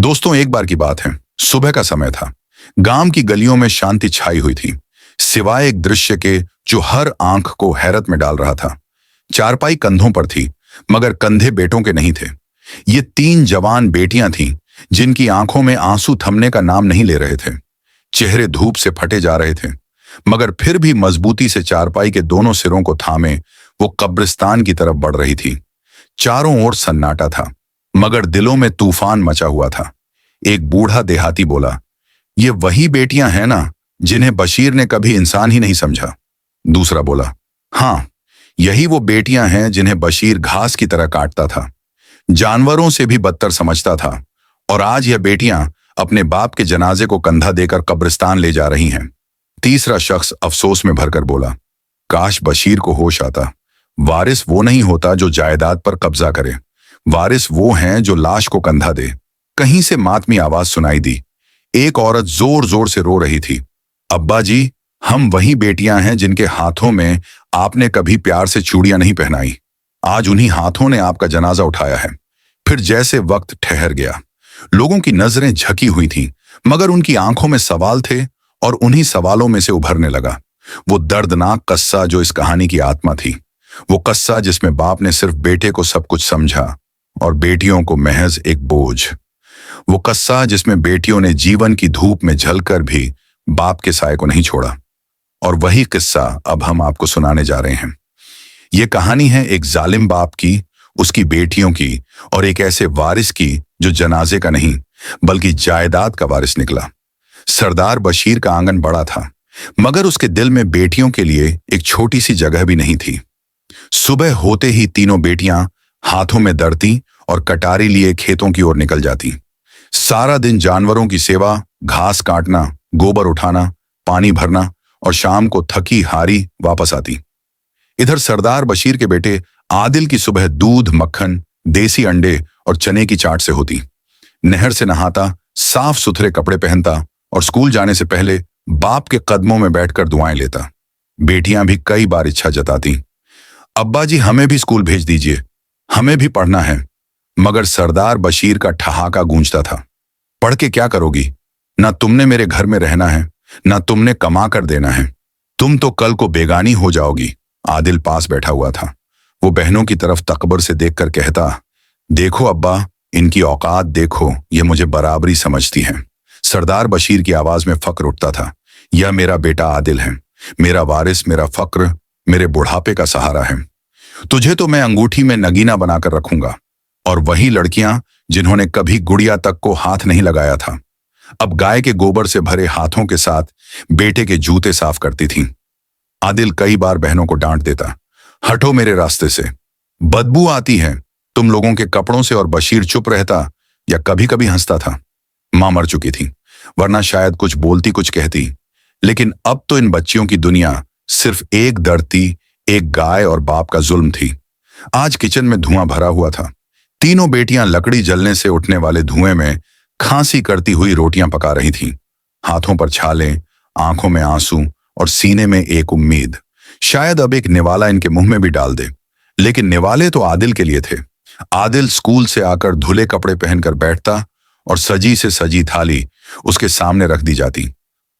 दोस्तों, एक बार की बात है। सुबह का समय था। गांव की गलियों में शांति छाई हुई थी, सिवाय एक दृश्य के जो हर आंख को हैरत में डाल रहा था। चारपाई कंधों पर थी, मगर कंधे बेटों के नहीं थे। ये तीन जवान बेटियां थीं, जिनकी आंखों में आंसू थमने का नाम नहीं ले रहे थे। चेहरे धूप से फटे जा रहे थे, मगर फिर भी मजबूती से चारपाई के दोनों सिरों को थामे वो कब्रिस्तान की तरफ बढ़ रही थी। चारों ओर सन्नाटा था, मगर दिलों में तूफान मचा हुआ था। एक बूढ़ा देहाती बोला, ये वही बेटियां हैं ना जिन्हें बशीर ने कभी इंसान ही नहीं समझा। दूसरा बोला, हाँ, यही वो बेटियां हैं जिन्हें बशीर घास की तरह काटता था, जानवरों से भी बदतर समझता था। और आज यह बेटियां अपने बाप के जनाजे को कंधा देकर कब्रिस्तान ले जा रही हैं। तीसरा शख्स अफसोस में भरकर बोला, काश बशीर को होश आता। वारिस वो नहीं होता जो जायदाद पर कब्जा करे, वारिस वो हैं जो लाश को कंधा दे। कहीं से मातमी आवाज सुनाई दी। एक औरत जोर जोर से रो रही थी, अब्बा जी, हम वही बेटियां हैं जिनके हाथों में आपने कभी प्यार से चूड़ियां नहीं पहनाई। आज उन्हीं हाथों ने आपका जनाजा उठाया है। फिर जैसे वक्त ठहर गया, लोगों की नजरें झकी हुई थीं, मगर उनकी आंखों में सवाल थे, और उन्हीं सवालों में से उभरने लगा वो दर्दनाक कस्सा जो इस कहानी की आत्मा थी। वो कस्सा जिसमें बाप ने सिर्फ बेटे को सब कुछ समझा और बेटियों को महज एक बोझ। वो कस्सा जिसमें बेटियों ने जीवन की धूप में झलकर भी बाप के साए को नहीं छोड़ा। और वही किस्सा अब हम आपको सुनाने जा रहे हैं। ये कहानी है एक जालिम बाप की, उसकी बेटियों की, और एक ऐसे वारिस की जो जनाजे का नहीं बल्कि जायदाद का वारिस निकला। सरदार बशीर का आंगन बड़ा था, मगर उसके दिल में बेटियों के लिए एक छोटी सी जगह भी नहीं थी। सुबह होते ही तीनों बेटियां हाथों में दरती और कटारी लिए खेतों की ओर निकल जाती। सारा दिन जानवरों की सेवा, घास काटना, गोबर उठाना, पानी भरना, और शाम को थकी हारी वापस आती। इधर सरदार बशीर के बेटे आदिल की सुबह दूध, मक्खन, देसी अंडे और चने की चाट से होती। नहर से नहाता, साफ सुथरे कपड़े पहनता और स्कूल जाने से पहले बाप के कदमों में बैठकर दुआएं लेता। बेटियां भी कई बार इच्छा जताती, अब्बा जी, हमें भी स्कूल भेज दीजिए, हमें भी पढ़ना है। मगर सरदार बशीर का ठहाका गूंजता था, पढ़ के क्या करोगी? ना तुमने मेरे घर में रहना है, ना तुमने कमा कर देना है, तुम तो कल को बेगानी हो जाओगी। आदिल पास बैठा हुआ था। वो बहनों की तरफ तकबर से देखकर कहता, देखो अब्बा, इनकी औकात देखो, ये मुझे बराबरी समझती हैं। सरदार बशीर की आवाज में फक्र उठता था, यह मेरा बेटा आदिल है, मेरा वारिस, मेरा फक्र, मेरे बुढ़ापे का सहारा है। तुझे तो मैं अंगूठी में नगीना बनाकर रखूंगा। और वही लड़कियां जिन्होंने कभी गुड़िया तक को हाथ नहीं लगाया था, अब गाय के गोबर से भरे हाथों के साथ बेटे के जूते साफ करती थीं। आदिल कई बार बहनों को डांट देता, हटो मेरे रास्ते से, बदबू आती है तुम लोगों के कपड़ों से। और बशीर चुप रहता या कभी कभी हंसता था। मां मर चुकी थी, वरना शायद कुछ बोलती, कुछ कहती। लेकिन अब तो इन बच्चियों की दुनिया सिर्फ एक धरती, एक गाय और बाप का जुल्म थी। आज किचन में धुआं भरा हुआ था। तीनों बेटियां लकड़ी जलने से उठने वाले धुएं में खांसी करती हुई रोटियां पका रही थीं। हाथों पर छाले, आंखों में आंसू और सीने में एक उम्मीद, शायद अब एक निवाला इनके मुंह में भी डाल दे। लेकिन निवाले तो आदिल के लिए थे। आदिल स्कूल से आकर धुले कपड़े पहनकर बैठता और सजी से सजी थाली उसके सामने रख दी जाती।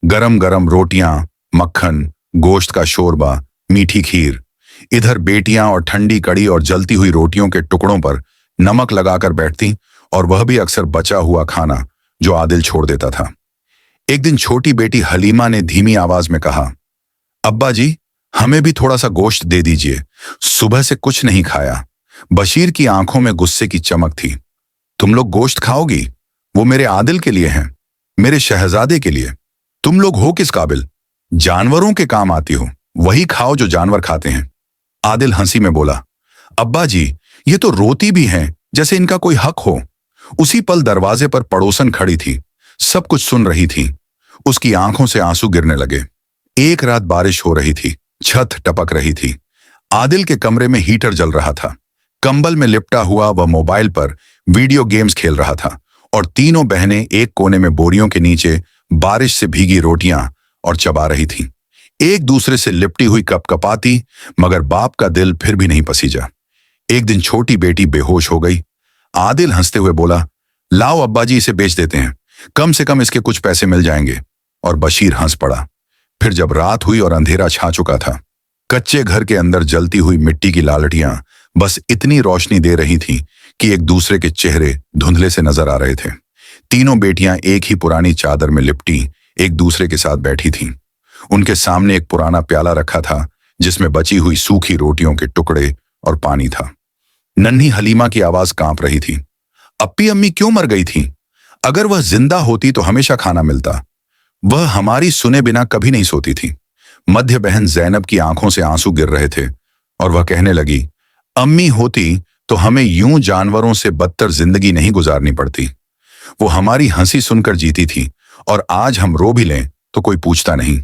गरम गरम रोटियां, मक्खन, गोश्त का शोरबा, मीठी खीर। इधर बेटियां और ठंडी कड़ी और जलती हुई रोटियों के टुकड़ों पर नमक लगाकर बैठती, और वह भी अक्सर बचा हुआ खाना जो आदिल छोड़ देता था। एक दिन छोटी बेटी हलीमा ने धीमी आवाज में कहा, अब्बा जी, हमें भी थोड़ा सा गोश्त दे दीजिए, सुबह से कुछ नहीं खाया। बशीर की आंखों में गुस्से की चमक थी। तुम लोग गोश्त खाओगी? वो मेरे आदिल के लिए हैं, मेरे शहजादे के लिए। तुम लोग हो किस काबिल? जानवरों के काम आती हो, वही खाओ जो जानवर खाते हैं। आदिल हंसी में बोला, अब्बा जी, ये तो रोती भी हैं जैसे इनका कोई हक हो। उसी पल दरवाजे पर पड़ोसन खड़ी थी, सब कुछ सुन रही थी। उसकी आंखों से आंसू गिरने लगे। एक रात बारिश हो रही थी, छत टपक रही थी। आदिल के कमरे में हीटर जल रहा था। कंबल में लिपटा हुआ वह मोबाइल पर वीडियो गेम्स खेल रहा था, और तीनों बहनें एक कोने में बोरियों के नीचे बारिश से भीगी रोटियां और चबा रही थीं। एक दूसरे से लिपटी हुई कपकपाती, मगर बाप का दिल फिर भी नहीं पसीजा। एक दिन छोटी बेटी बेहोश हो गई। आदिल हंसते हुए बोला, लाओ अब्बा जी, इसे बेच देते हैं, कम से कम इसके कुछ पैसे मिल जाएंगे। और बशीर हंस पड़ा। फिर जब रात हुई और अंधेरा छा चुका था, कच्चे घर के अंदर जलती हुई मिट्टी की लालटियां बस इतनी रोशनी दे रही थीं कि एक दूसरे के चेहरे धुंधले से नजर आ रहे थे। तीनों बेटियां एक ही पुरानी चादर में लिपटी एक दूसरे के साथ बैठी थीं। उनके सामने एक पुराना प्याला रखा था जिसमें बची हुई सूखी रोटियों के टुकड़े और पानी था। नन्ही हलीमा की आवाज कांप रही थी। अप्पी अम्मी क्यों मर गई थी? अगर वह जिंदा होती तो हमेशा खाना मिलता। वह हमारी सुने बिना कभी नहीं सोती थी। मध्य बहन जैनब की आंखों से आंसू गिर रहे थे और वह कहने लगी, अम्मी होती तो हमें यूं जानवरों से बदतर जिंदगी नहीं गुजारनी पड़ती। वो हमारी हंसी सुनकर जीती थी और आज हम रो भी लें तो कोई पूछता नहीं।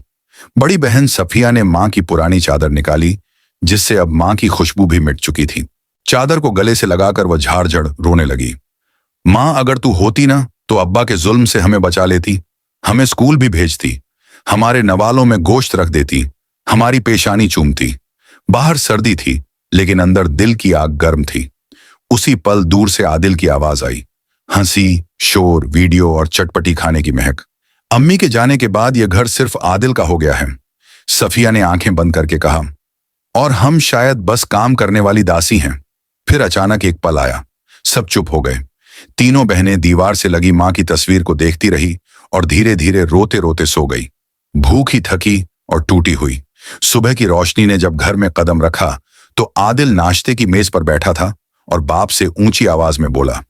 बड़ी बहन सफिया ने मां की पुरानी चादर निकाली जिससे अब मां की खुशबू भी मिट चुकी थी। चादर को गले से लगाकर वह झाड़-झड़ रोने लगी। मां, अगर तू होती ना तो अब्बा के जुल्म से हमें बचा लेती, हमें स्कूल भी भेजती, हमारे नवालों में गोश्त रख देती, हमारी पेशानी चूमती। बाहर सर्दी थी लेकिन अंदर दिल की आग गर्म थी। उसी पल दूर से आदिल की आवाज आई। हंसी, शोर, वीडियो और चटपटी खाने की महक। अम्मी के जाने के बाद यह घर सिर्फ आदिल का हो गया है। सफिया ने आंखें बंद करके कहा, और हम शायद बस काम करने वाली दासी हैं। फिर अचानक एक पल आया, सब चुप हो गए। तीनों बहनें दीवार से लगी मां की तस्वीर को देखती रही और धीरे धीरे रोते रोते सो गई, भूखी, थकी और टूटी हुई। सुबह की रोशनी ने जब घर में कदम रखा तो आदिल नाश्ते की मेज पर बैठा था और बाप से ऊंची आवाज में बोला,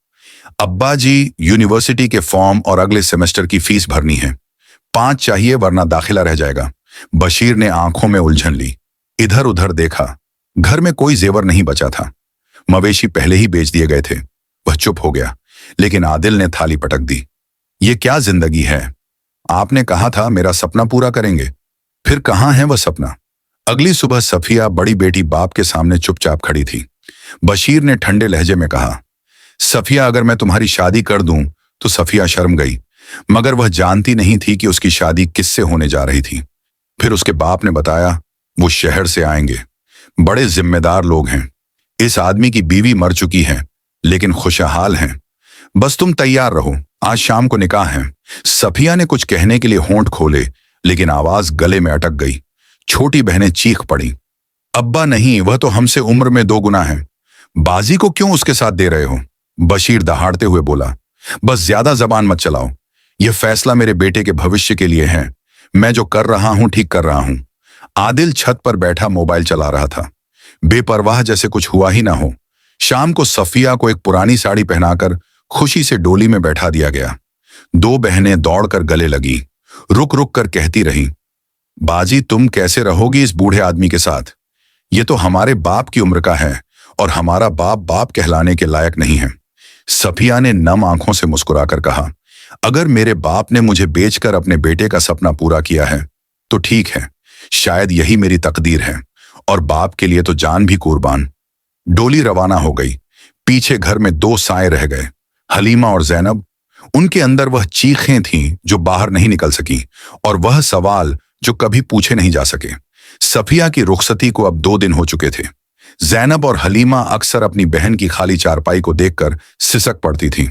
अब्बा जी, यूनिवर्सिटी के फॉर्म और अगले सेमेस्टर की फीस भरनी है। 5 चाहिए वरना दाखिला रह जाएगा। बशीर ने आंखों में उलझन ली, इधर उधर देखा। घर में कोई जेवर नहीं बचा था। मवेशी पहले ही बेच दिए गए थे। वह चुप हो गया, लेकिन आदिल ने थाली पटक दी। ये क्या जिंदगी है? आपने कहा था मेरा सपना पूरा करेंगे, फिर कहाँ है वह सपना? अगली सुबह सफिया बड़ी बेटी बाप के सामने चुपचाप खड़ी थी। बशीर ने ठंडे लहजे में कहा, सफिया, अगर मैं तुम्हारी शादी कर दूं तो सफिया शर्म गई, मगर वह जानती नहीं थी कि उसकी शादी किससे होने जा रही थी। फिर उसके बाप ने बताया, वो शहर से आएंगे, बड़े जिम्मेदार लोग हैं। इस आदमी की बीवी मर चुकी है लेकिन खुशहाल हैं। बस तुम तैयार रहो, आज शाम को निकाह है। सफिया ने कुछ कहने के लिए होंठ खोले लेकिन आवाज गले में अटक गई। छोटी बहनें चीख पड़ी, अब्बा नहीं, वह तो हमसे उम्र में 2 गुना है। बाजी को क्यों उसके साथ दे रहे हो? बशीर दहाड़ते हुए बोला, बस ज्यादा जबान मत चलाओ। यह फैसला मेरे बेटे के भविष्य के लिए है। मैं जो कर रहा हूं ठीक कर रहा हूं। आदिल छत पर बैठा मोबाइल चला रहा था, बेपरवाह जैसे कुछ हुआ ही ना हो। शाम को सफिया को एक पुरानी साड़ी पहनाकर खुशी से डोली में बैठा दिया गया। 2 बहनें दौड़कर गले लगी, रुक रुक कर कहती रहीं, बाजी, तुम कैसे रहोगी इस बूढ़े आदमी के साथ? ये तो हमारे बाप की उम्र का है और हमारा बाप बाप कहलाने के लायक नहीं है। सफिया ने नम आंखों से मुस्कुराकर कहा, अगर मेरे बाप ने मुझे बेचकर अपने बेटे का सपना पूरा किया है तो ठीक है, शायद यही मेरी तकदीर है, और बाप के लिए तो जान भी कुर्बान। डोली रवाना हो गई। पीछे घर में 2 साए रह गए, हलीमा और जैनब। उनके अंदर वह चीखें थीं जो बाहर नहीं निकल सकी और वह सवाल जो कभी पूछे नहीं जा सके। सफिया की रुखसती को अब 2 दिन हो चुके थे। जैनब और हलीमा अक्सर अपनी बहन की खाली चारपाई को देखकर सिसक पड़ती थीं।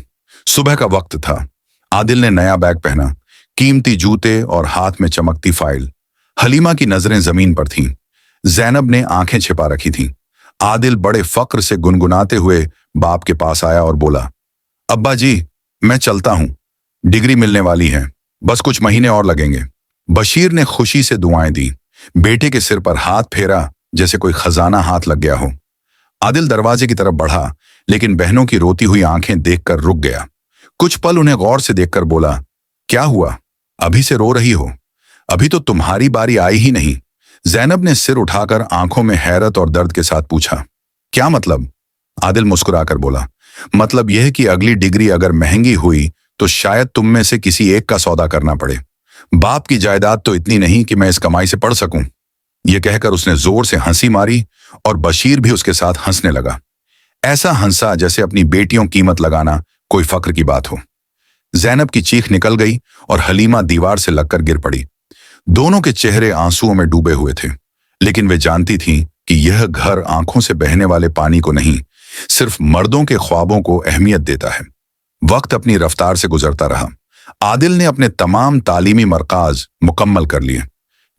सुबह का वक्त था। आदिल ने नया बैग पहना, कीमती जूते और हाथ में चमकती फाइल। हलीमा की नजरें जमीन पर थीं। जैनब ने आंखें छिपा रखी थीं। आदिल बड़े फक्र से गुनगुनाते हुए बाप के पास आया और बोला, अब्बा जी, मैं चलता हूं, डिग्री मिलने वाली है, बस कुछ महीने और लगेंगे। बशीर ने खुशी से दुआएं दी। बेटे के सिर पर हाथ फेरा जैसे कोई खजाना हाथ लग गया हो। आदिल दरवाजे की तरफ बढ़ा लेकिन बहनों की रोती हुई आंखें देखकर रुक गया। कुछ पल उन्हें गौर से देखकर बोला, क्या हुआ? अभी से रो रही हो? अभी तो तुम्हारी बारी आई ही नहीं। जैनब ने सिर उठाकर आंखों में हैरत और दर्द के साथ पूछा, क्या मतलब? आदिल मुस्कुराकर बोला, मतलब यह कि अगली डिग्री अगर महंगी हुई तो शायद तुम में से किसी एक का सौदा करना पड़े। बाप की जायदाद तो इतनी नहीं कि मैं इस कमाई से पढ़ सकूं। यह कहकर उसने जोर से हंसी मारी और बशीर भी उसके साथ हंसने लगा। ऐसा हंसा जैसे अपनी बेटियों कीमत लगाना कोई फक्र की बात हो। जैनब की चीख निकल गई और हलीमा दीवार से लगकर गिर पड़ी। दोनों के चेहरे आंसुओं में डूबे हुए थे, लेकिन वे जानती थीं कि यह घर आंखों से बहने वाले पानी को नहीं, सिर्फ मर्दों के ख्वाबों को अहमियत देता है। वक्त अपनी रफ्तार से गुजरता रहा। आदिल ने अपने तमाम तालीमी मरकाज मुकम्मल कर लिए।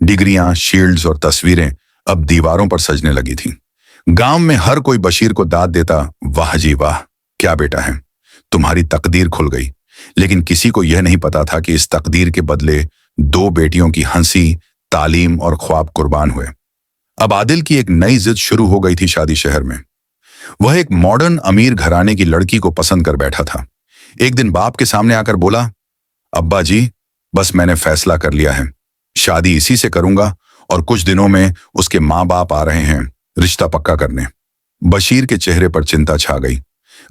डिग्रियां, शील्ड्स और तस्वीरें अब दीवारों पर सजने लगी थीं। गांव में हर कोई बशीर को दाद देता, वाह जी वाह, क्या बेटा है, तुम्हारी तकदीर खुल गई। लेकिन किसी को यह नहीं पता था कि इस तकदीर के बदले 2 बेटियों की हंसी, तालीम और ख्वाब कुर्बान हुए। अब आदिल की एक नई जिद शुरू हो गई थी शादी शहर में। वह एक मॉडर्न अमीर घराने की लड़की को पसंद कर बैठा था। एक दिन बाप के सामने आकर बोला, अब्बा जी, बस मैंने फैसला कर लिया है, शादी इसी से करूंगा और कुछ दिनों में उसके माँ बाप आ रहे हैं रिश्ता पक्का करने। बशीर के चेहरे पर चिंता छा गई।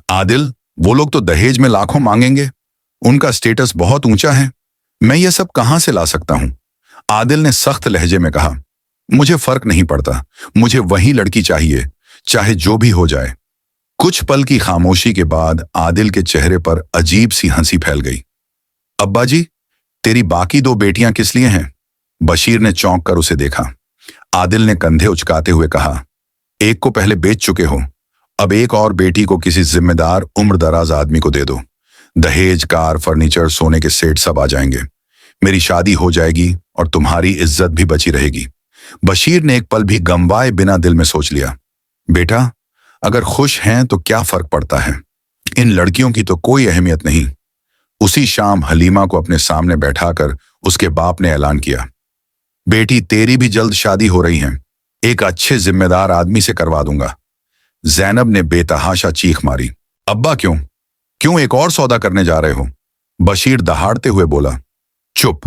आदिल, वो लोग तो दहेज में लाखों मांगेंगे, उनका स्टेटस बहुत ऊंचा है, मैं ये सब कहां से ला सकता हूं? आदिल ने सख्त लहजे में कहा, मुझे फर्क नहीं पड़ता, मुझे वही लड़की चाहिए, चाहे जो भी हो जाए। कुछ पल की खामोशी के बाद आदिल के चेहरे पर अजीब सी हंसी फैल गई। अब्बा जी, तेरी बाकी 2 बेटियां किस लिए हैं? बशीर ने चौंक कर उसे देखा। आदिल ने कंधे उचकाते हुए कहा, एक को पहले बेच चुके हो, अब एक और बेटी को किसी जिम्मेदार उम्रदराज आदमी को दे दो। दहेज, कार, फर्नीचर, सोने के सेट सब आ जाएंगे। मेरी शादी हो जाएगी और तुम्हारी इज्जत भी बची रहेगी। बशीर ने एक पल भी गमवाए बिना दिल में सोच लिया, बेटा, अगर खुश हैं तो क्या फर्क पड़ता है, इन लड़कियों की तो कोई अहमियत नहीं। उसी शाम हलीमा को अपने सामने बैठाकर उसके बाप ने ऐलान किया, बेटी, तेरी भी जल्द शादी हो रही है, एक अच्छे जिम्मेदार आदमी से करवा दूंगा। जैनब ने बेतहाशा चीख मारी, अब्बा क्यों क्यों एक और सौदा करने जा रहे हो? बशीर दहाड़ते हुए बोला, चुप,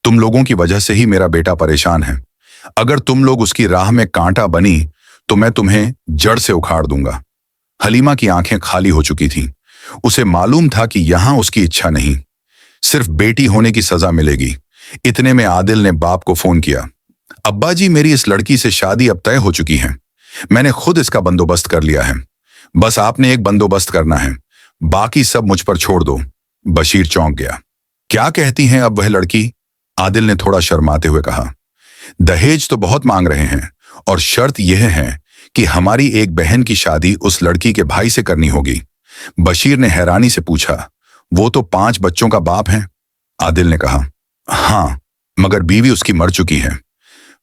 तुम लोगों की वजह से ही मेरा बेटा परेशान है। अगर तुम लोग उसकी राह में कांटा बनी तो मैं तुम्हें जड़ से उखाड़ दूंगा। हलीमा की आंखें खाली हो चुकी थीं। उसे मालूम था कि यहां उसकी इच्छा नहीं, सिर्फ बेटी होने की सजा मिलेगी। इतने में आदिल ने बाप को फोन किया, अब्बा जी, मेरी इस लड़की से शादी अब तय हो चुकी है, मैंने खुद इसका बंदोबस्त कर लिया है, बस आपने एक बंदोबस्त करना है, बाकी सब मुझ पर छोड़ दो। बशीर चौंक गया। क्या कहती हैं अब वह लड़की? आदिल ने थोड़ा शर्माते हुए कहा, दहेज तो बहुत मांग रहे हैं और शर्त यह है कि हमारी एक बहन की शादी उस लड़की के भाई से करनी होगी। बशीर ने हैरानी से पूछा, वो तो 5 बच्चों का बाप है? आदिल ने कहा, हाँ, मगर बीवी उसकी मर चुकी है।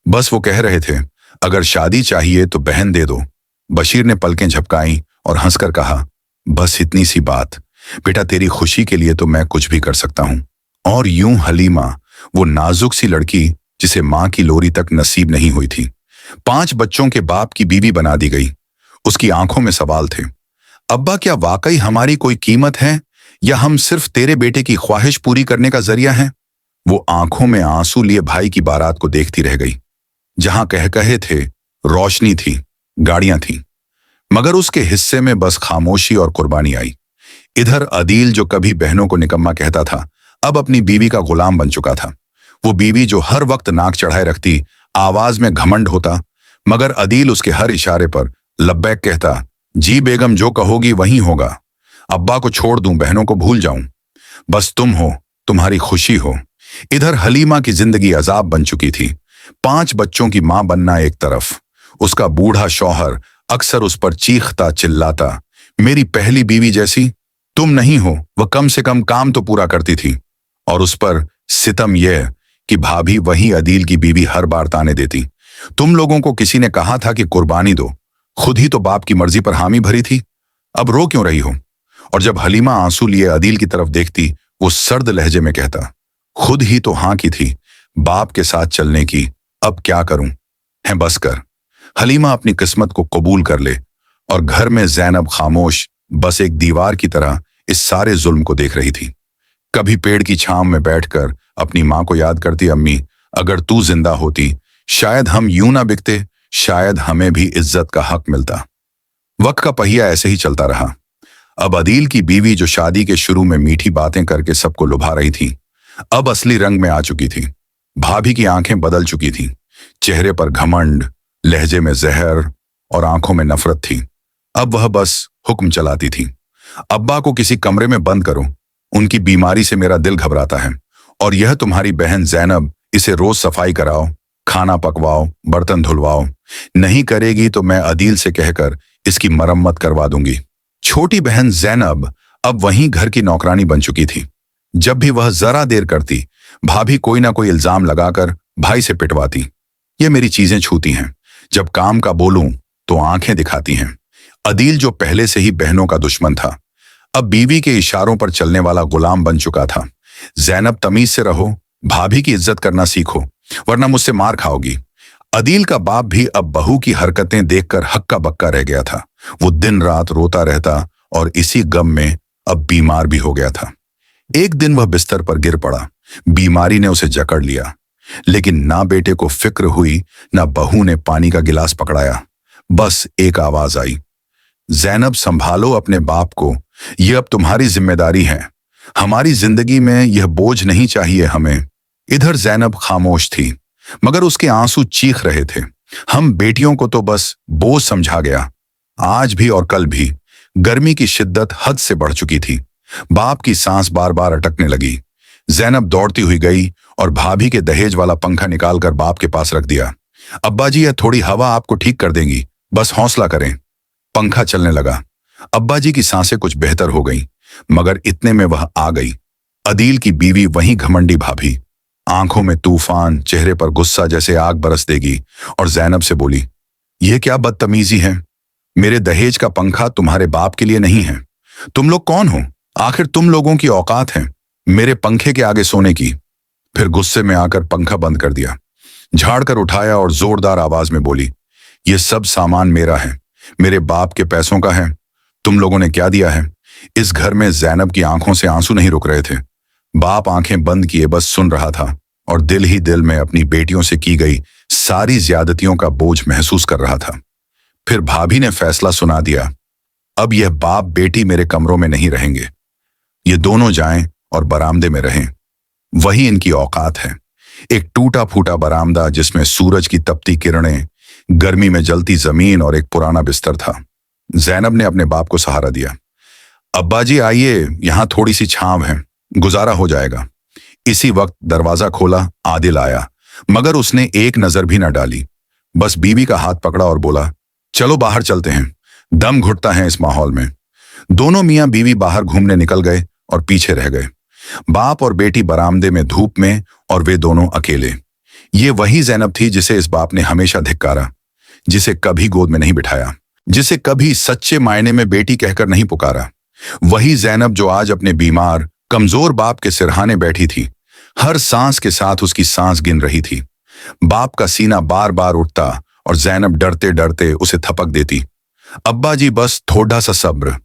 बस वो कह रहे थे, अगर शादी चाहिए तो बहन दे दो। बशीर ने पलकें झपकाई और हंसकर कहा, बस इतनी सी बात, बेटा, तेरी खुशी के लिए तो मैं कुछ भी कर सकता हूं। और यूं हलीमा, वो नाजुक सी लड़की जिसे मां की लोरी तक नसीब नहीं हुई थी, 5 बच्चों के बाप की बीवी बना दी गई। उसकी आंखों में सवाल थे, अब्बा, क्या वाकई हमारी कोई कीमत है या हम सिर्फ तेरे बेटे की ख्वाहिश पूरी करने का जरिया हैं? वो आंखों में आंसू लिए भाई की बारात को देखती रह गई। जहां कह कहे थे, रोशनी थी, गाड़ियां थीं, मगर उसके हिस्से में बस खामोशी और कुर्बानी आई। इधर अदील, जो कभी बहनों को निकम्मा कहता था, अब अपनी बीवी का गुलाम बन चुका था। वो बीवी जो हर वक्त नाक चढ़ाए रखती, आवाज में घमंड होता, मगर अदील उसके हर इशारे पर लब्बैक कहता, जी बेगम, जो कहोगी वही होगा। अब्बा को छोड़ दूं, बहनों को भूल जाऊं, बस तुम हो, तुम्हारी खुशी हो। इधर हलीमा की जिंदगी अजाब बन चुकी थी। 5 बच्चों की मां बनना एक तरफ, उसका बूढ़ा शौहर अक्सर उस पर चीखता चिल्लाता, मेरी पहली बीवी जैसी तुम नहीं हो, वह कम से कम काम तो पूरा करती थी। और उस पर सितम यह कि भाभी वही अदील की बीवी हर बार ताने देती, तुम लोगों को किसी ने कहा था कि कुर्बानी दो, खुद ही तो बाप की मर्जी पर हामी भरी थी, अब रो क्यों रही हो? और जब हलीमा आंसू लिए अदील की तरफ देखती, वो सर्द लहजे में कहता, खुद ही तो हाँ की थी बाप के साथ चलने की, अब क्या करूं? है बस कर। हलीमा अपनी किस्मत को कबूल कर ले। और घर में जैनब खामोश, बस एक दीवार की तरह इस सारे जुल्म को देख रही थी। कभी पेड़ की छांव में बैठकर अपनी मां को याद करती, अम्मी, अगर तू जिंदा होती शायद हम यूं ना बिकते, शायद हमें भी इज्जत का हक मिलता। वक्त का पहिया ऐसे ही चलता रहा। अब अदील की बीवी, जो शादी के शुरू में मीठी बातें करके सबको लुभा रही थी, अब असली रंग में आ चुकी थी। भाभी की आंखें बदल चुकी थीं, चेहरे पर घमंड, लहजे में जहर और आंखों में नफरत थी। अब वह बस हुक्म चलाती थी, अब्बा को किसी कमरे में बंद करो, उनकी बीमारी से मेरा दिल घबराता है, और यह तुम्हारी बहन जैनब, इसे रोज सफाई कराओ, खाना पकवाओ, बर्तन धुलवाओ, नहीं करेगी तो मैं अदील से कहकर इसकी मरम्मत करवा दूंगी। छोटी बहन जैनब अब वहीं घर की नौकरानी बन चुकी थी। जब भी वह जरा देर करती, भाभी कोई ना कोई इल्जाम लगाकर भाई से पिटवाती। ये मेरी चीजें छूती हैं, जब काम का बोलूं तो आंखें दिखाती हैं। अदील जो पहले से ही बहनों का दुश्मन था, अब बीवी के इशारों पर चलने वाला गुलाम बन चुका था। जैनब, तमीज से रहो, भाभी की इज्जत करना सीखो, वरना मुझसे मार खाओगी। अदील का बाप भी अब बहू की हरकतें देखकर हक्का बक्का रह गया था। वो दिन रात रोता रहता और इसी गम में अब बीमार भी हो गया था। एक दिन वह बिस्तर पर गिर पड़ा। बीमारी ने उसे जकड़ लिया, लेकिन ना बेटे को फिक्र हुई, ना बहू ने पानी का गिलास पकड़ाया। बस एक आवाज आई, जैनब संभालो अपने बाप को, यह अब तुम्हारी जिम्मेदारी है। हमारी जिंदगी में यह बोझ नहीं चाहिए हमें। इधर जैनब खामोश थी, मगर उसके आंसू चीख रहे थे। हम बेटियों को तो बस बोझ समझा गया। आज भी और कल भी गर्मी की शिद्दत हद से बढ़ चुकी थी। बाप की सांस बार बार अटकने लगी। जैनब दौड़ती हुई गई और भाभी के दहेज वाला पंखा निकालकर बाप के पास रख दिया। अब्बा जी, यह थोड़ी हवा आपको ठीक कर देंगी, बस हौसला करें। पंखा चलने लगा। अब्बा जी की सांसें कुछ बेहतर हो गईं, मगर इतने में वह आ गई, अदील की बीवी, वहीं घमंडी भाभी। आंखों में तूफान, चेहरे पर गुस्सा जैसे आग बरस देगी, और जैनब से बोली, यह क्या बदतमीजी है? मेरे दहेज का पंखा तुम्हारे बाप के लिए नहीं है। तुम लोग कौन हो? आखिर तुम लोगों की औकात है मेरे पंखे के आगे सोने की? फिर गुस्से में आकर पंखा बंद कर दिया, झाड़कर उठाया और जोरदार आवाज में बोली, यह सब सामान मेरा है, मेरे बाप के पैसों का है। तुम लोगों ने क्या दिया है? इस घर में जैनब की आंखों से आंसू नहीं रुक रहे थे। बाप आंखें बंद किए बस सुन रहा था और दिल ही दिल में अपनी बेटियों से की गई सारी ज्यादतियों का बोझ महसूस कर रहा था। फिर भाभी ने फैसला सुना दिया, अब यह बाप बेटी मेरे कमरों में नहीं रहेंगे। ये दोनों जाएं और बरामदे में रहें, वही इनकी औकात है। एक टूटा फूटा बरामदा जिसमें सूरज की तपती किरणें, गर्मी में जलती जमीन और एक पुराना बिस्तर था। जैनब ने अपने बाप को सहारा दिया। अब्बा जी आइए, यहां थोड़ी सी छांव है, गुजारा हो जाएगा। इसी वक्त दरवाजा खोला। आदिल आया, मगर उसने एक नजर भी न डाली, बस बीवी का हाथ पकड़ा और बोला, चलो बाहर चलते हैं, दम घुटता है इस माहौल में। दोनों मियां बीवी बाहर घूमने निकल गए और पीछे रह गए। बाप और बेटी बरामदे में धूप में, और वे दोनों अकेले। ये वही जैनब थी जिसे इस बाप ने हमेशा धिक्कारा, जिसे कभी गोद में नहीं बिठाया, जिसे कभी सच्चे मायने में बेटी कहकर नहीं पुकारा। वही जैनब जो आज अपने बीमार, कमजोर बाप के सिरहाने बैठी थी, हर सांस के साथ उसकी सांस गिन रही थी। बाप का सीना बार बार उठता और जैनब डरते डरते उसे थपक देती, अब्बा जी बस थोड़ा सा सब्र,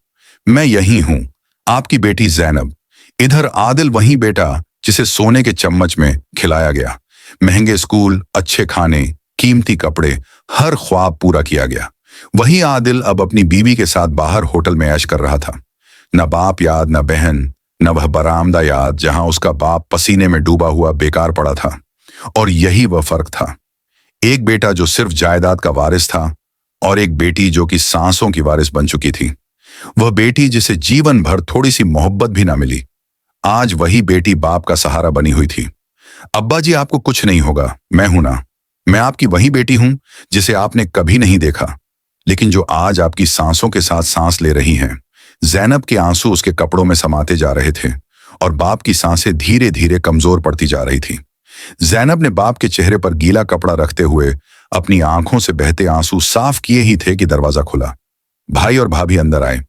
मैं यही हूं, आपकी बेटी जैनब। इधर आदिल वही बेटा जिसे सोने के चम्मच में खिलाया गया। महंगे स्कूल, अच्छे खाने, कीमती कपड़े, हर ख्वाब पूरा किया गया। वही आदिल अब अपनी बीवी के साथ बाहर होटल में ऐश कर रहा था। न बाप याद, न बहन, न वह बरामदा याद जहां उसका बाप पसीने में डूबा हुआ बेकार पड़ा था। और यही वह फर्क था, एक बेटा जो सिर्फ जायदाद का वारिस था, और एक बेटी जो कि सांसों की वारिस बन चुकी थी। वह बेटी जिसे जीवन भर थोड़ी सी मोहब्बत भी ना मिली, आज वही बेटी बाप का सहारा बनी हुई थी। अब्बा जी आपको कुछ नहीं होगा, मैं हूं ना, मैं आपकी वही बेटी हूं जिसे आपने कभी नहीं देखा, लेकिन जो आज आपकी सांसों के साथ सांस ले रही हैं। जैनब के आंसू उसके कपड़ों में समाते जा रहे थे और बाप की सांसें धीरे धीरे कमजोर पड़ती जा रही थी। जैनब ने बाप के चेहरे पर गीला कपड़ा रखते हुए अपनी आंखों से बहते आंसू साफ किए ही थे कि दरवाजा खुला। भाई और भाभी अंदर आए।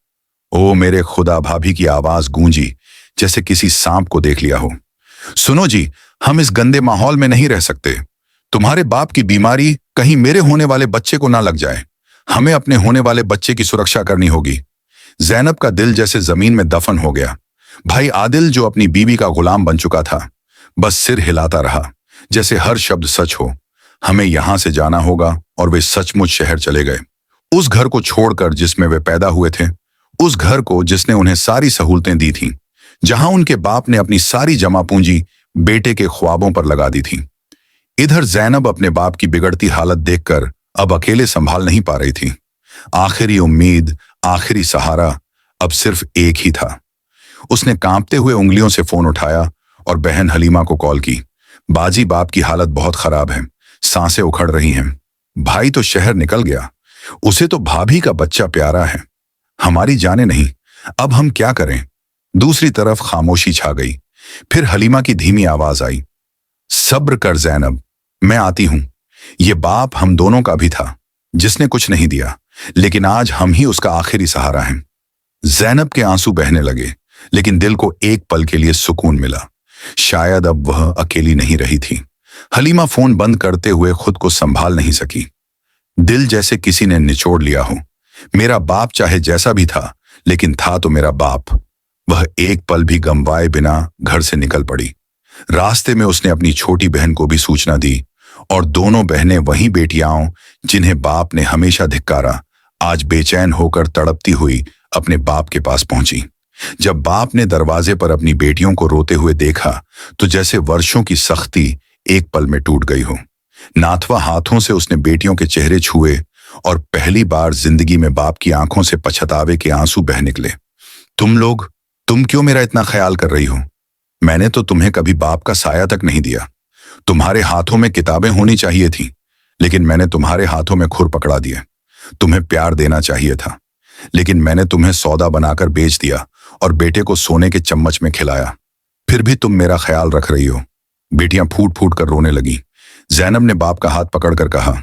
ओ मेरे खुदा, भाभी की आवाज गूंजी जैसे किसी सांप को देख लिया हो। सुनो जी, हम इस गंदे माहौल में नहीं रह सकते। तुम्हारे बाप की बीमारी कहीं मेरे होने वाले बच्चे को ना लग जाए। हमें अपने होने वाले बच्चे की सुरक्षा करनी होगी। जैनब का दिल जैसे जमीन में दफन हो गया। भाई आदिल जो अपनी बीवी का गुलाम बन चुका था, बस सिर हिलाता रहा जैसे हर शब्द सच हो। हमें यहां से जाना होगा, और वे सचमुच शहर चले गए। उस घर को छोड़कर जिसमें वे पैदा हुए थे, उस घर को जिसने उन्हें सारी सहूलतें दी थीं, जहां उनके बाप ने अपनी सारी जमा पूंजी बेटे के ख्वाबों पर लगा दी थी। इधर जैनब अपने बाप की बिगड़ती हालत देखकर अब अकेले संभाल नहीं पा रही थी। आखिरी उम्मीद, आखिरी सहारा अब सिर्फ एक ही था। उसने कांपते हुए उंगलियों से फोन उठाया और बहन हलीमा को कॉल की। बाजी, बाप की हालत बहुत खराब है, सांसें उखड़ रही हैं। भाई तो शहर निकल गया, उसे तो भाभी का बच्चा प्यारा है, हमारी जाने नहीं। अब हम क्या करें? दूसरी तरफ खामोशी छा गई। फिर हलीमा की धीमी आवाज आई, सब्र कर ज़ैनब, मैं आती हूं। ये बाप हम दोनों का भी था, जिसने कुछ नहीं दिया, लेकिन आज हम ही उसका आखिरी सहारा हैं। ज़ैनब के आंसू बहने लगे, लेकिन दिल को एक पल के लिए सुकून मिला। शायद अब वह अकेली नहीं रही थी। हलीमा फोन बंद करते हुए खुद को संभाल नहीं सकी। दिल जैसे किसी ने निचोड़ लिया हो। मेरा बाप चाहे जैसा भी था, लेकिन था तो मेरा बाप। वह एक पल भी गमवाए बिना घर से निकल पड़ी। रास्ते में उसने अपनी छोटी बहन को भी सूचना दी, और दोनों बहनें वही बेटियां जिन्हें बाप ने हमेशा धिक्कारा, आज बेचैन होकर तड़पती हुई अपने बाप के पास पहुंची। जब बाप ने दरवाजे पर अपनी बेटियों को रोते हुए देखा, तो जैसे वर्षों की सख्ती एक पल में टूट गई हो। नाथवा हाथों से उसने बेटियों के चेहरे छुए, और पहली बार जिंदगी में बाप की आंखों से पछतावे के आंसू बह निकले। तुम क्यों मेरा इतना ख्याल कर रही हो? मैंने तो तुम्हें कभी बाप का साया तक नहीं दिया। तुम्हारे हाथों में किताबें होनी चाहिए थी, लेकिन मैंने तुम्हारे हाथों में खुर पकड़ा दिए। तुम्हें प्यार देना चाहिए था, लेकिन मैंने तुम्हें सौदा बनाकर बेच दिया और बेटे को सोने के चम्मच में खिलाया। फिर भी तुम मेरा ख्याल रख रही हो। बेटियां फूट फूट कर रोने लगी। ज़ैनब ने बाप का हाथ पकड़कर कहा,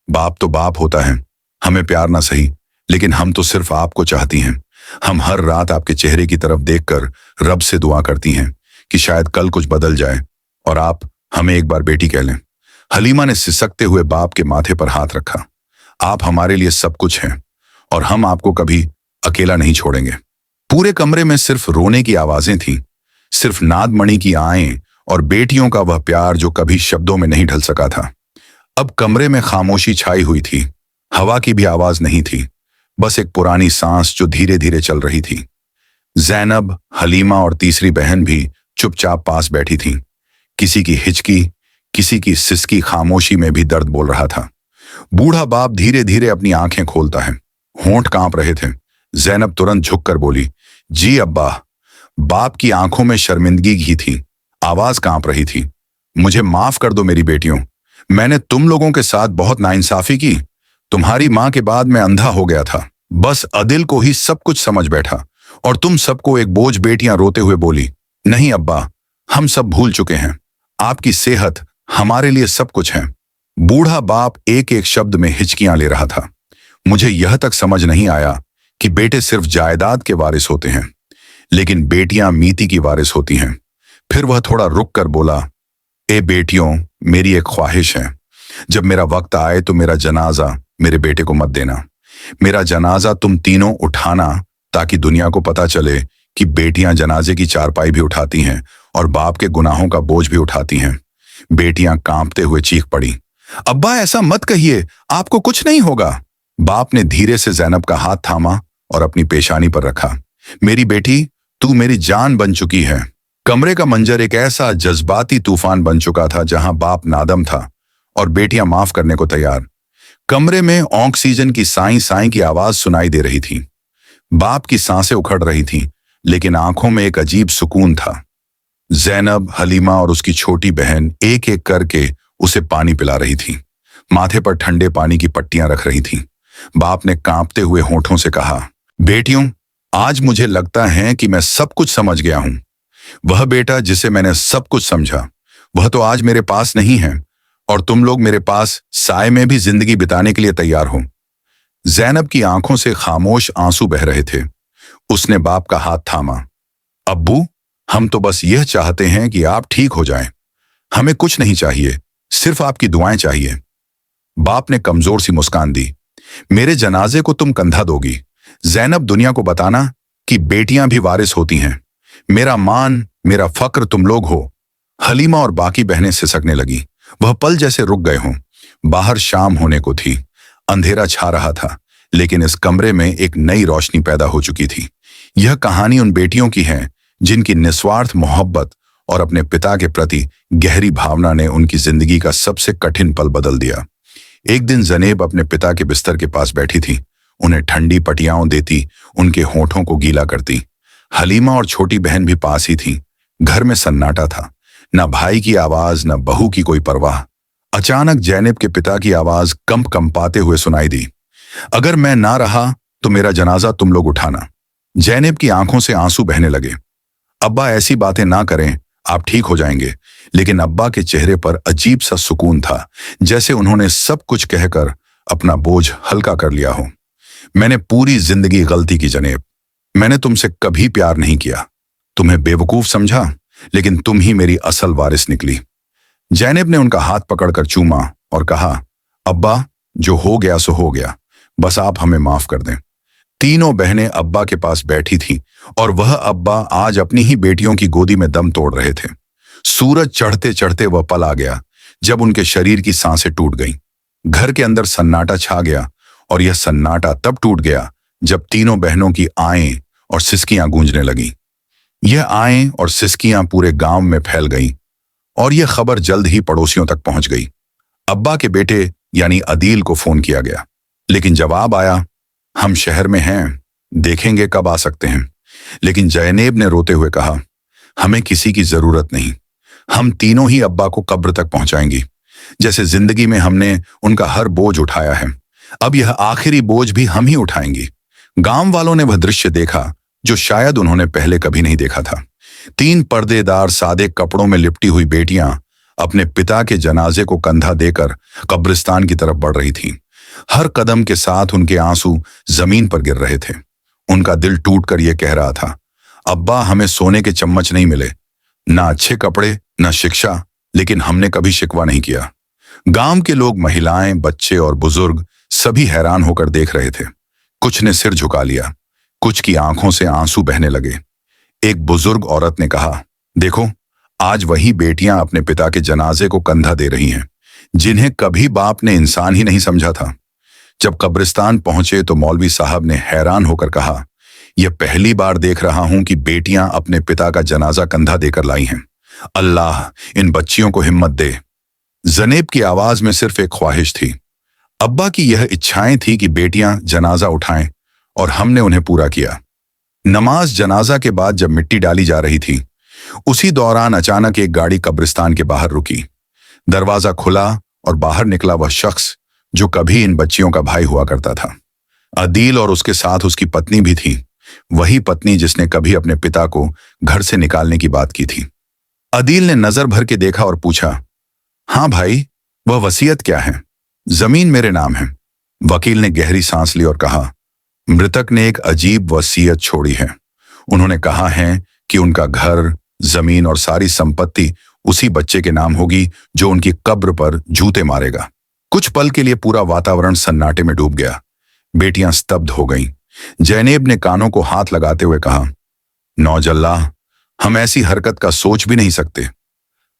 बाप तो बाप होता है, हमें प्यार ना सही, लेकिन हम तो सिर्फ आपको चाहती हैं। हम हर रात आपके चेहरे की तरफ देखकर रब से दुआ करती हैं कि शायद कल कुछ बदल जाए और आप हमें एक बार बेटी कह लें। हलीमा ने सिसकते हुए बाप के माथे पर हाथ रखा। आप हमारे लिए सब कुछ हैं, और हम आपको कभी अकेला नहीं छोड़ेंगे। पूरे कमरे में सिर्फ रोने की आवाजें थीं, सिर्फ नादमणि की आएं और बेटियों का वह प्यार जो कभी शब्दों में नहीं ढल सका था। अब कमरे में खामोशी छाई हुई थी। हवा की भी आवाज नहीं थी, बस एक पुरानी सांस जो धीरे धीरे चल रही थी। ज़ैनब, हलीमा और तीसरी बहन भी चुपचाप पास बैठी थीं। किसी की हिचकी, किसी की सिसकी खामोशी में भी दर्द बोल रहा था। बूढ़ा बाप धीरे धीरे अपनी आंखें खोलता है। होंठ कांप रहे थे। ज़ैनब तुरंत झुककर बोली, जी अब्बा। बाप की आंखों में शर्मिंदगी ही थी, आवाज कांप रही थी। मुझे माफ कर दो मेरी बेटियों, मैंने तुम लोगों के साथ बहुत नाइंसाफी की। तुम्हारी मां के बाद मैं अंधा हो गया था, बस अदिल को ही सब कुछ समझ बैठा, और तुम सबको एक बोझ। बेटियां रोते हुए बोली, नहीं अब्बा, हम सब भूल चुके हैं। आपकी सेहत हमारे लिए सब कुछ है। बूढ़ा बाप एक एक शब्द में हिचकियां ले रहा था। मुझे यह तक समझ नहीं आया कि बेटे सिर्फ जायदाद के वारिस होते हैं, लेकिन बेटियां मीति की वारिस होती हैं। फिर वह थोड़ा रुक कर बोला, ए बेटियों, मेरी एक ख्वाहिश है। जब मेरा वक्त आए तो मेरा जनाजा मेरे बेटे को मत देना। मेरा जनाजा तुम तीनों उठाना, ताकि दुनिया को पता चले कि बेटियां जनाजे की चारपाई भी उठाती हैं और बाप के गुनाहों का बोझ भी उठाती हैं। बेटियां कांपते हुए चीख पड़ी, अब्बा ऐसा मत कहिए, आपको कुछ नहीं होगा। बाप ने धीरे से ज़ैनब का हाथ थामा और अपनी पेशानी पर रखा। मेरी बेटी, तू मेरी जान बन चुकी है। कमरे का मंजर एक ऐसा जज्बाती तूफान बन चुका था जहां बाप नादम था और बेटियां माफ करने को तैयार। कमरे में ऑक्सीजन की साई साई की आवाज सुनाई दे रही थी। बाप की सांसें उखड़ रही थीं, लेकिन आंखों में एक अजीब सुकून था। ज़ैनब, हलीमा और उसकी छोटी बहन एक एक करके उसे पानी पिला रही थी, माथे पर ठंडे पानी की पट्टियां रख रही थीं। बाप ने कांपते हुए होठों से कहा, बेटियों, आज मुझे लगता है कि मैं सब कुछ समझ गया हूं। वह बेटा जिसे मैंने सब कुछ समझा, वह तो आज मेरे पास नहीं है, और तुम लोग मेरे पास साए में भी जिंदगी बिताने के लिए तैयार हो। ज़ैनब की आंखों से खामोश आंसू बह रहे थे। उसने बाप का हाथ थामा। अब्बू, हम तो बस यह चाहते हैं कि आप ठीक हो जाएं। हमें कुछ नहीं चाहिए, सिर्फ आपकी दुआएं चाहिए। बाप ने कमजोर सी मुस्कान दी। मेरे जनाजे को तुम कंधा दोगी। ज़ैनब, दुनिया को बताना कि बेटियां भी वारिस होती हैं। मेरा मान, मेरा फक्र तुम लोग हो। हलीमा और बाकी बहनें सिसकने लगी। वह पल जैसे रुक गए हों। बाहर शाम होने को थी, अंधेरा छा रहा था, लेकिन इस कमरे में एक नई रोशनी पैदा हो चुकी थी। यह कहानी उन बेटियों की है जिनकी निस्वार्थ मोहब्बत और अपने पिता के प्रति गहरी भावना ने उनकी जिंदगी का सबसे कठिन पल बदल दिया। एक दिन ज़नेब अपने पिता के बिस्तर के पास बैठी थी। उन्हें ठंडी पटियाओं देती, उनके होठों को गीला करती। हलीमा और छोटी बहन भी पास ही थी। घर में सन्नाटा था, न भाई की आवाज, न बहू की कोई परवाह। अचानक ज़ैनब के पिता की आवाज कंपाते हुए सुनाई दी, अगर मैं ना रहा तो मेरा जनाजा तुम लोग उठाना। जैनब की आंखों से आंसू बहने लगे। अब्बा ऐसी बातें ना करें, आप ठीक हो जाएंगे। लेकिन अब्बा के चेहरे पर अजीब सा सुकून था, जैसे उन्होंने सब कुछ कहकर अपना बोझ हल्का कर लिया हो। मैंने पूरी जिंदगी गलती की जनेब। मैंने तुमसे कभी प्यार नहीं किया, तुम्हें बेवकूफ समझा, लेकिन तुम ही मेरी असल वारिस निकली। जैनब ने उनका हाथ पकड़कर चूमा और कहा, अब्बा, जो हो गया सो हो गया, बस आप हमें माफ कर दें। तीनों बहनें अब्बा के पास बैठी थीं और वह अब्बा आज अपनी ही बेटियों की गोदी में दम तोड़ रहे थे। सूरज चढ़ते चढ़ते वह पल आ गया जब उनके शरीर की सांसें टूट गईं। घर के अंदर सन्नाटा छा गया और यह सन्नाटा तब टूट गया जब तीनों बहनों की आएं और सिसकियां गूंजने लगीं। यह आएं और सिसकियां पूरे गांव में फैल गईं और यह खबर जल्द ही पड़ोसियों तक पहुंच गई। अब्बा के बेटे यानी अदील को फोन किया गया, लेकिन जवाब आया, हम शहर में हैं, देखेंगे कब आ सकते हैं। लेकिन जैनेब ने रोते हुए कहा, हमें किसी की जरूरत नहीं, हम तीनों ही अब्बा को कब्र तक पहुंचाएंगी। जैसे जिंदगी में हमने उनका हर बोझ उठाया है, अब यह आखिरी बोझ भी हम ही उठाएंगी। गांव वालों ने वह दृश्य देखा जो शायद उन्होंने पहले कभी नहीं देखा था। 3 पर्देदार सादे कपड़ों में लिपटी हुई बेटियां अपने पिता के जनाजे को कंधा देकर कब्रिस्तान की तरफ बढ़ रही थीं। हर कदम के साथ उनके आंसू जमीन पर गिर रहे थे। उनका दिल टूटकर यह कह रहा था, अब्बा, हमें सोने के चम्मच नहीं मिले, ना अच्छे कपड़े, ना शिक्षा, लेकिन हमने कभी शिकवा नहीं किया। गांव के लोग, महिलाएं, बच्चे और बुजुर्ग सभी हैरान होकर देख रहे थे। कुछ ने सिर झुका लिया, कुछ की आंखों से आंसू बहने लगे। एक बुजुर्ग औरत ने कहा, देखो, आज वही बेटियां अपने पिता के जनाजे को कंधा दे रही हैं, जिन्हें कभी बाप ने इंसान ही नहीं समझा था। जब कब्रिस्तान पहुंचे तो मौलवी साहब ने हैरान होकर कहा, यह पहली बार देख रहा हूं कि बेटियां अपने पिता का जनाजा कंधा देकर लाई हैं। अल्लाह इन बच्चियों को हिम्मत दे। जनेब की आवाज में सिर्फ एक ख्वाहिश थी। अब्बा की यह इच्छाएं थी कि बेटियां जनाजा उठाएं और हमने उन्हें पूरा किया। नमाज जनाजा के बाद जब मिट्टी डाली जा रही थी, उसी दौरान अचानक एक गाड़ी कब्रिस्तान के बाहर रुकी। दरवाजा खुला और बाहर निकला वह शख्स जो कभी इन बच्चियों का भाई हुआ करता था। अदील और उसके साथ उसकी पत्नी भी थी, वही पत्नी जिसने कभी अपने पिता को घर से निकालने की बात की थी। अदील ने नजर भर के देखा और पूछा, हाँ भाई, वह वसीयत क्या है? जमीन मेरे नाम है। वकील ने गहरी सांस ली और कहा, मृतक ने एक अजीब वसीयत छोड़ी है। उन्होंने कहा है कि उनका घर, जमीन और सारी संपत्ति उसी बच्चे के नाम होगी जो उनकी कब्र पर जूते मारेगा। कुछ पल के लिए पूरा वातावरण सन्नाटे में डूब गया। बेटियां स्तब्ध हो गईं। जैनेब ने कानों को हाथ लगाते हुए कहा, नौजल्ला, हम ऐसी हरकत का सोच भी नहीं सकते।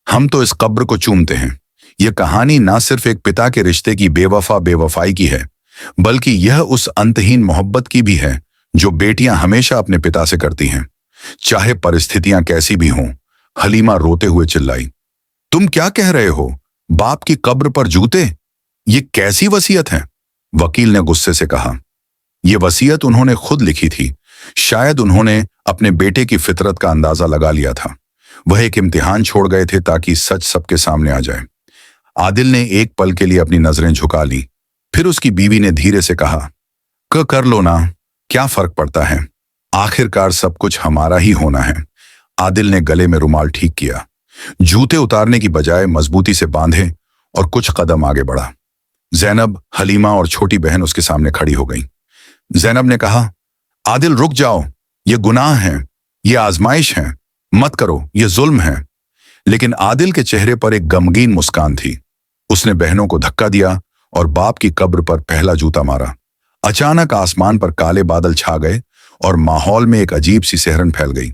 हम तो इस कब्र को चूमते हैं। यह कहानी ना सिर्फ एक पिता के रिश्ते की बेवफाई की है, बल्कि यह उस अंतहीन मोहब्बत की भी है जो बेटियां हमेशा अपने पिता से करती हैं, चाहे परिस्थितियां कैसी भी हों। हलीमा रोते हुए चिल्लाई, तुम क्या कह रहे हो? बाप की कब्र पर जूते? ये कैसी वसीयत है? वकील ने गुस्से से कहा, यह वसीयत उन्होंने खुद लिखी थी। शायद उन्होंने अपने बेटे की फितरत का अंदाजा लगा लिया था। वह एक इम्तिहान छोड़ गए थे ताकि सच सबके सामने आ जाए। आदिल ने एक पल के लिए अपनी नजरें झुका ली। फिर उसकी बीवी ने धीरे से कहा, कर लो ना, क्या फर्क पड़ता है? आखिरकार सब कुछ हमारा ही होना है। आदिल ने गले में रुमाल ठीक किया, जूते उतारने की बजाय मजबूती से बांधे और कुछ कदम आगे बढ़ा। जैनब, हलीमा और छोटी बहन उसके सामने खड़ी हो गईं। जैनब ने कहा, आदिल रुक जाओ, ये गुनाह है, ये आजमाइश है, मत करो, ये जुल्म है। लेकिन आदिल के चेहरे पर एक गमगीन मुस्कान थी। उसने बहनों को धक्का दिया और बाप की कब्र पर पहला जूता मारा। अचानक आसमान पर काले बादल छा गए और माहौल में एक अजीब सी सिहरन फैल गई।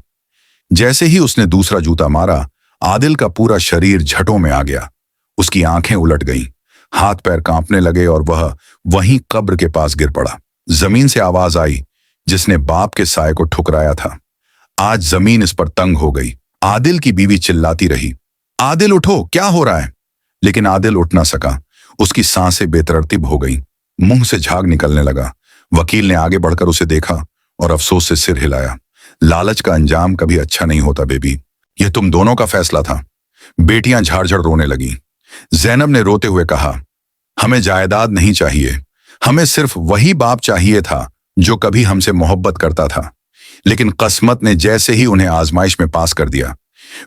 जैसे ही उसने दूसरा जूता मारा, आदिल का पूरा शरीर झटों में आ गया। उसकी आंखें उलट गईं, हाथ पैर कांपने लगे और वह वहीं कब्र के पास गिर पड़ा। जमीन से आवाज आई जिसने बाप के साए को ठुकराया था। आज जमीन इस पर तंग हो गई। आदिल की बीवी चिल्लाती रही, आदिल उठो, क्या हो रहा है? लेकिन आदिल उठ ना सका। उसकी सांसें बेतरतीब हो गईं, मुंह से झाग निकलने लगा। वकील ने आगे बढ़कर उसे देखा और अफसोस से सिर हिलाया। लालच का अंजाम कभी अच्छा नहीं होता बेबी, यह तुम दोनों का फैसला था। बेटियां झाड़-झाड़ रोने लगीं। जैनब ने रोते हुए कहा, हमें जायदाद नहीं चाहिए, हमें सिर्फ वही बाप चाहिए था जो कभी हमसे मोहब्बत करता था। लेकिन किस्मत ने जैसे ही उन्हें आजमाइश में पास कर दिया,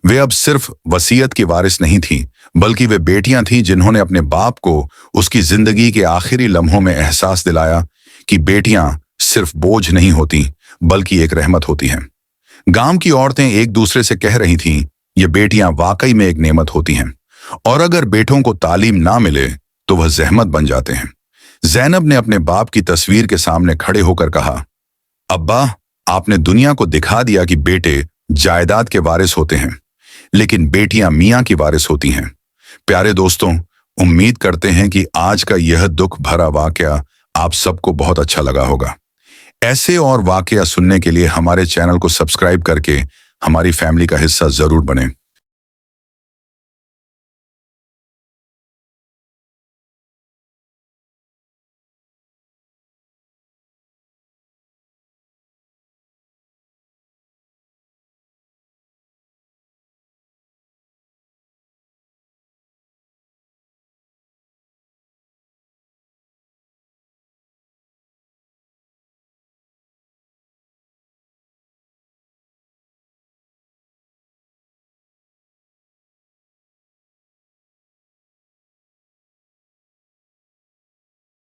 वे अब सिर्फ वसीयत की वारिस नहीं थीं, बल्कि वे बेटियां थीं जिन्होंने अपने बाप को उसकी जिंदगी के आखिरी लम्हों में एहसास दिलाया कि बेटियां सिर्फ बोझ नहीं होती, बल्कि एक रहमत होती हैं। गांव की औरतें एक दूसरे से कह रही थीं, ये बेटियां वाकई में एक नेमत होती हैं, और अगर बेटों को तालीम ना मिले तो वह जहमत बन जाते हैं। जैनब ने अपने बाप की तस्वीर के सामने खड़े होकर कहा, अब्बा, आपने दुनिया को दिखा दिया कि बेटे जायदाद के वारिस होते हैं, लेकिन बेटियां मियां की वारिस होती हैं। प्यारे दोस्तों, उम्मीद करते हैं कि आज का यह दुख भरा वाकया आप सबको बहुत अच्छा लगा होगा। ऐसे और वाकया सुनने के लिए हमारे चैनल को सब्सक्राइब करके हमारी फैमिली का हिस्सा जरूर बने।